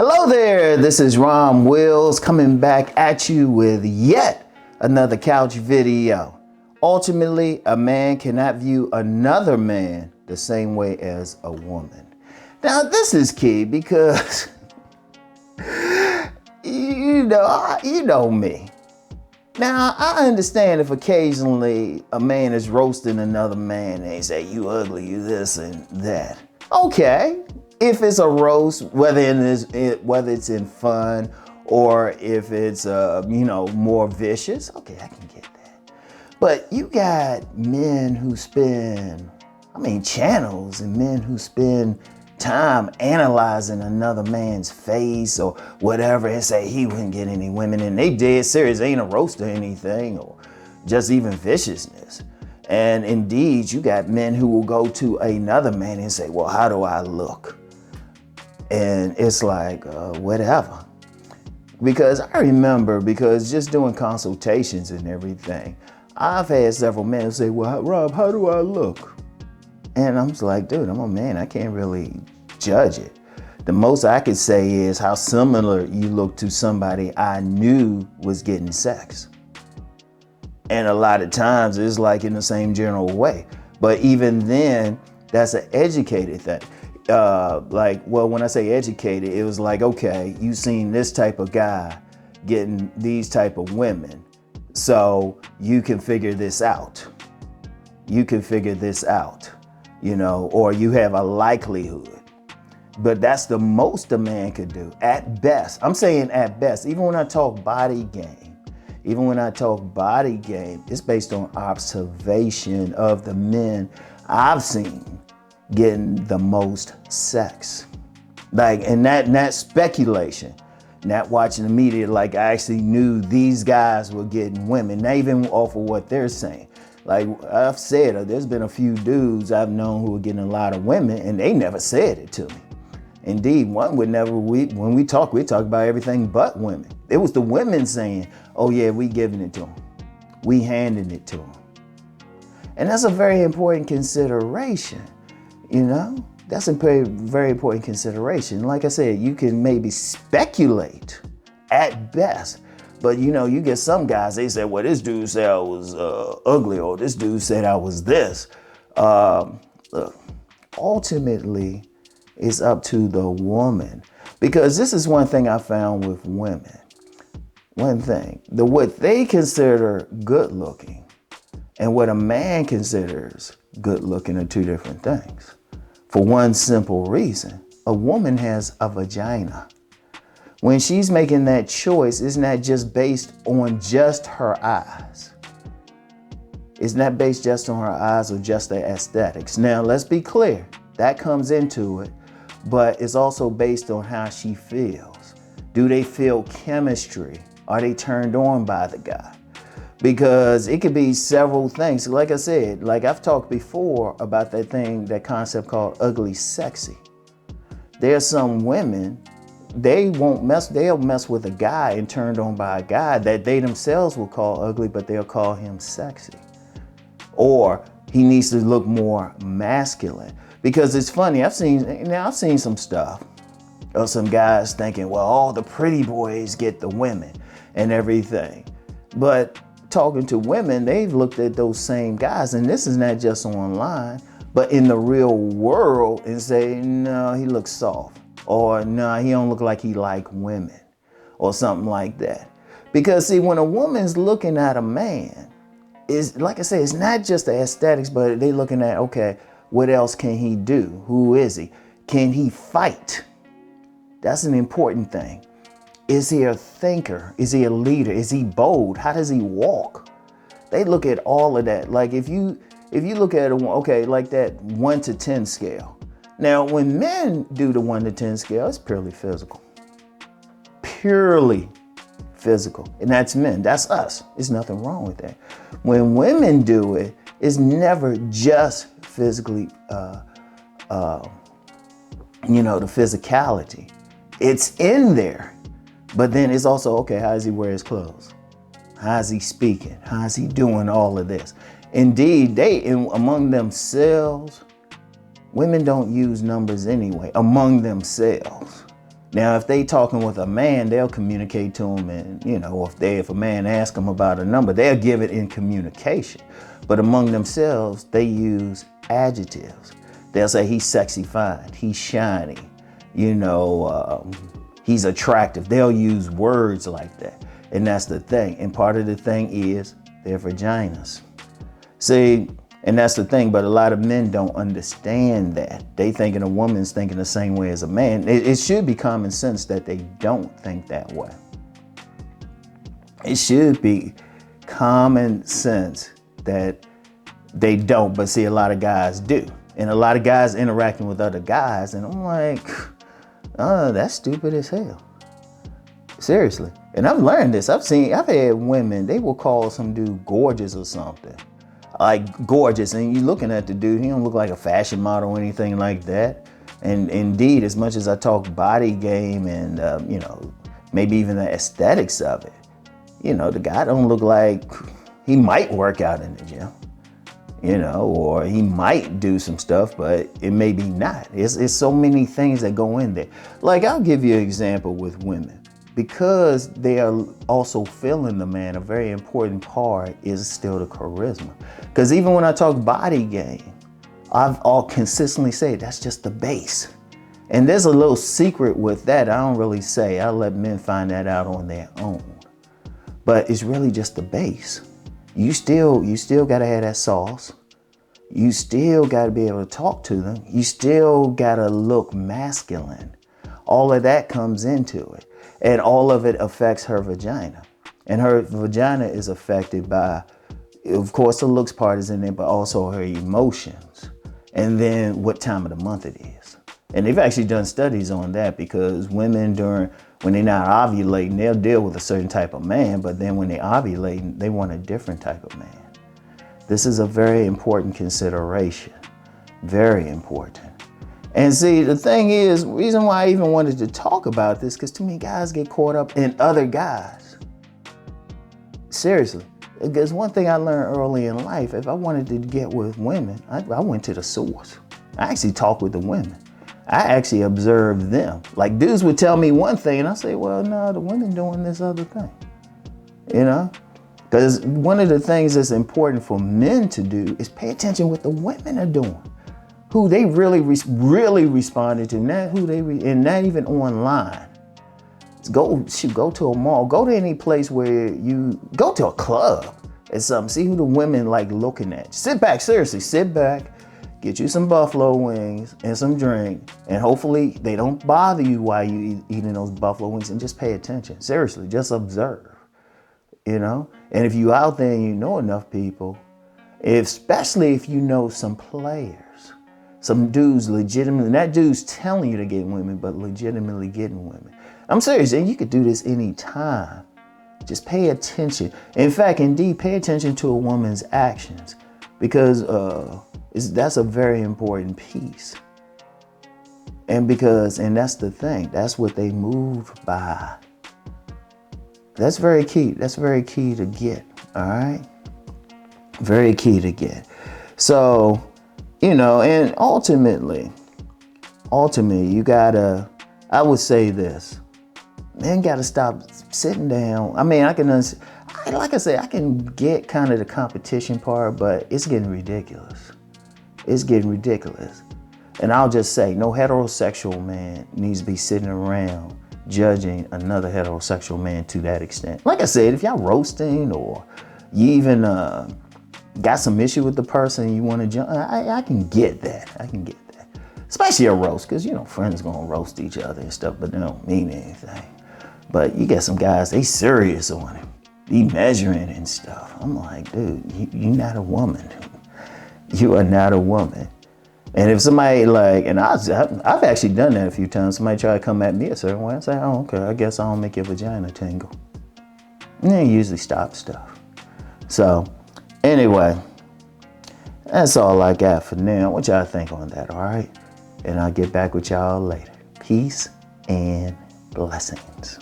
Hello there, this is Rom Wills coming back at you with yet another couch video. Ultimately, a man cannot view another man the same way as a woman. Now, this is key because, you know me. Now, I understand if occasionally a man is roasting another man and they say, you ugly, you this and that. Okay, if it's a roast, whether it's in fun or if it's, more vicious, okay, I can get that. But you got men who spend, channels and men who spend time analyzing another man's face or whatever and say he wouldn't get any women, and they dead serious, ain't a roast or anything or just even viciousness. And indeed, you got men who will go to another man and say, well, how do I look? And it's like, whatever. Because I remember, just doing consultations and everything, I've had several men who say, well, Rob, how do I look? And I'm just like, dude, I'm a man. I can't really judge it. The most I could say is how similar you look to somebody I knew was getting sex. And a lot of times it's like in the same general way. But even then, that's an educated thing. When I say educated, it was like, okay, you seen this type of guy getting these type of women. So you can figure this out. Or you have a likelihood. But that's the most a man could do at best. I'm saying at best, even when I talk body game, it's based on observation of the men I've seen getting the most sex. And that speculation, not watching the media, like I actually knew these guys were getting women, not even off of what they're saying. Like I've said, there's been a few dudes I've known who were getting a lot of women and they never said it to me. Indeed, one would never, when we talk about everything but women. It was the women saying, oh yeah, we giving it to them. We handing it to them. And that's a very important consideration, That's a very important consideration. Like I said, you can maybe speculate at best. But you get some guys, they say, well, this dude said I was ugly, or this dude said I was this. Look, ultimately, it's up to the woman. Because this is one thing I found with women. One thing, what they consider good looking and what a man considers good looking are two different things. For one simple reason, a woman has a vagina. When she's making that choice, it's not just based on just her eyes. It's not based just on her eyes or just the aesthetics. Now, let's be clear, that comes into it, but it's also based on how she feels. Do they feel chemistry? Are they turned on by the guy? Because it could be several things. Like I said, like I've talked before about that concept called ugly sexy. There's some women, they'll mess with a guy and turned on by a guy that they themselves will call ugly, but they'll call him sexy. Or he needs to look more masculine. Because it's funny, I've seen some stuff of some guys thinking, well, all the pretty boys get the women and everything. But talking to women, they've looked at those same guys, and this is not just online, but in the real world, and say, no, he looks soft. Or no, he don't look like he like women or something like that. Because see, when a woman's looking at a man, is like I say, it's not just the aesthetics, but they looking at, okay, what else can he do? Who is he? Can he fight? That's an important thing. Is he a thinker? Is he a leader? Is he bold? How does he walk? They look at all of that. Like if you look at like that 1 to 10 scale. Now, when men do the 1 to 10 scale, it's purely physical. Purely physical. And that's men. That's us. There's nothing wrong with that. When women do it, it's never just physically, the physicality. It's in there. But then it's also, okay, how does he wear his clothes? How is he speaking? How is he doing all of this? Indeed, among themselves, women don't use numbers anyway, among themselves. Now, if they talking with a man, they'll communicate to him, and if a man asks them about a number, they'll give it in communication. But among themselves, they use adjectives. They'll say he's sexy fine, he's shiny, he's attractive. They'll use words like that, and that's the thing. And part of the thing is their vaginas. See. And that's the thing, but a lot of men don't understand that. They thinking a woman's thinking the same way as a man. It should be common sense that they don't think that way. It should be common sense that they don't, but see, a lot of guys do. And a lot of guys interacting with other guys, and I'm like, oh, that's stupid as hell. Seriously. And I've learned this. I've had women, they will call some dude gorgeous or something. Like gorgeous, and you looking at the dude, he don't look like a fashion model or anything like that. And indeed, as much as I talk body game and maybe even the aesthetics of it, the guy don't look like he might work out in the gym, or he might do some stuff, but it may be not. It's so many things that go in there. Like, I'll give you an example with women. Because they are also feeling the man, a very important part is still the charisma. Because even when I talk body game, I'll consistently say that's just the base. And there's a little secret with that I don't really say. I let men find that out on their own. But it's really just the base. You still got to have that sauce. You still got to be able to talk to them. You still got to look masculine. All of that comes into it. And all of it affects her vagina. And her vagina is affected by, of course, the looks part is in there, but also her emotions. And then what time of the month it is. And they've actually done studies on that, because women when they're not ovulating, they'll deal with a certain type of man, but then when they ovulate, they want a different type of man. This is a very important consideration. Very important. And see, the thing is, the reason why I even wanted to talk about this, because too many guys get caught up in other guys. Seriously. Because one thing I learned early in life, if I wanted to get with women, I went to the source. I actually talked with the women. I actually observed them. Like, dudes would tell me one thing, and I say, well, no, the women doing this other thing. Because one of the things that's important for men to do is pay attention what the women are doing. Who they really responded to, not who and not even online. Go to a mall, go to any place where you go to a club or something. See who the women like looking at. Sit back, seriously, sit back, get you some buffalo wings and some drink, and hopefully they don't bother you while you eating those buffalo wings, and just pay attention. Seriously, just observe, And if you out there and you know enough people, especially if you know some players. Some dudes legitimately, not dudes telling you to get women, but legitimately getting women. I'm serious, and you could do this anytime. Just pay attention. In fact, indeed, pay attention to a woman's actions, because that's a very important piece. And that's the thing, that's what they move by. That's very key. That's very key to get, all right? Very key to get. So, and ultimately, you gotta, I would say this, men gotta stop sitting down. I mean, like I said, I can get kind of the competition part, but it's getting ridiculous. It's getting ridiculous. And I'll just say, no heterosexual man needs to be sitting around judging another heterosexual man to that extent. Like I said, if y'all roasting or you even, got some issue with the person you want to jump, I can get that. Especially a roast, because friends gonna roast each other and stuff, but they don't mean anything. But you get some guys, they serious on it, be measuring and stuff. I'm like, dude, you're not a woman. You are not a woman. And if somebody and I've actually done that a few times. Somebody try to come at me a certain way, I say, oh, okay, I guess I don't make your vagina tingle. And they usually stop stuff. So. Anyway, that's all I got for now. What y'all think on that, all right? And I'll get back with y'all later. Peace and blessings.